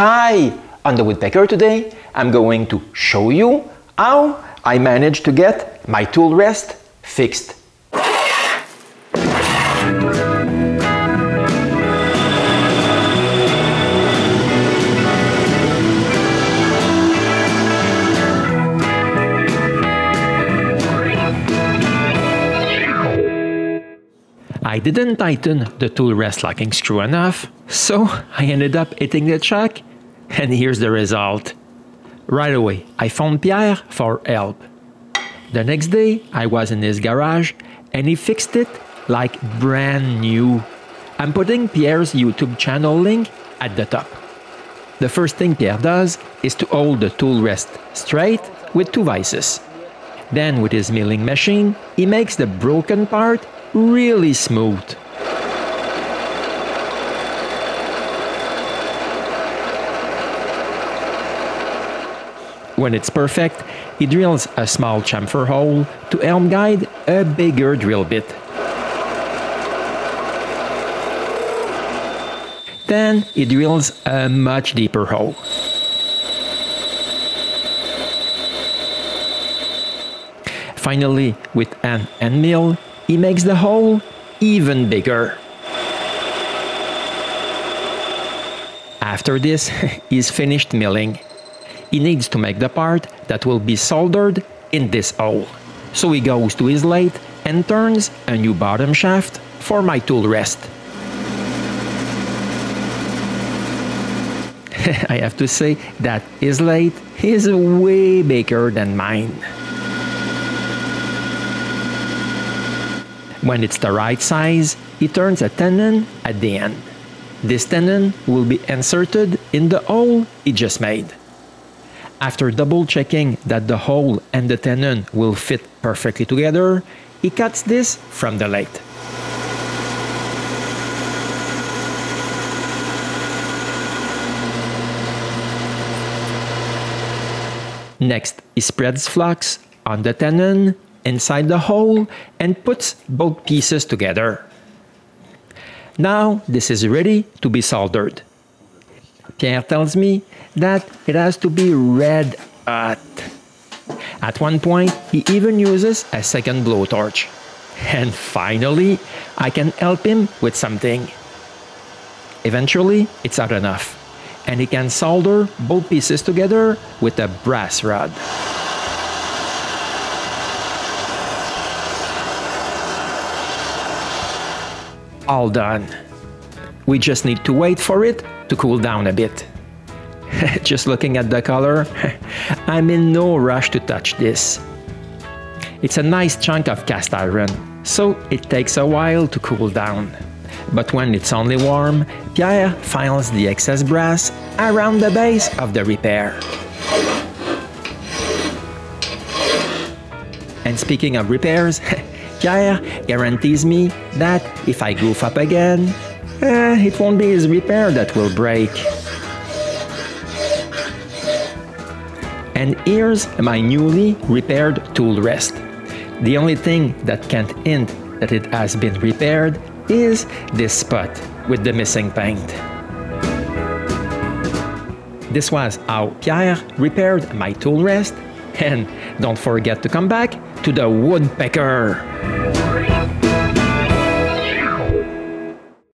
Hi! On the Woodpecker today, I'm going to show you how I managed to get my tool rest fixed. I didn't tighten the tool rest locking screw enough, so I ended up hitting the chuck, and here's the result. Right away, I phoned Pierre for help. The next day, I was in his garage, and he fixed it like brand new. I'm putting Pierre's YouTube channel link at the top. The first thing Pierre does is to hold the tool rest straight with two vices. Then with his milling machine, he makes the broken part really smooth. When it's perfect, he drills a small chamfer hole to help guide a bigger drill bit. Then he drills a much deeper hole. Finally, with an end mill, he makes the hole even bigger. After this, he's finished milling. He needs to make the part that will be soldered in this hole. So he goes to his lathe and turns a new bottom shaft for my tool rest. I have to say that his lathe is way bigger than mine. When it's the right size, he turns a tenon at the end. This tenon will be inserted in the hole he just made. After double checking that the hole and the tenon will fit perfectly together, he cuts this from the lathe. Next, he spreads flux on the tenon inside the hole and puts both pieces together. Now this is ready to be soldered. Pierre tells me that it has to be red hot. At one point, he even uses a second blowtorch. And finally, I can help him with something. Eventually, it's hot enough, and he can solder both pieces together with a brass rod. All done. We just need to wait for it to cool down a bit. Just looking at the color, I'm in no rush to touch this. It's a nice chunk of cast iron, so it takes a while to cool down. But when it's only warm, Pierre files the excess brass around the base of the repair. And speaking of repairs, Pierre guarantees me that if I goof up again, it won't be his repair that will break. And here's my newly repaired tool rest. The only thing that can't hint that it has been repaired is this spot with the missing paint. This was how Pierre repaired my tool rest, and don't forget to come back to the Woodpecker.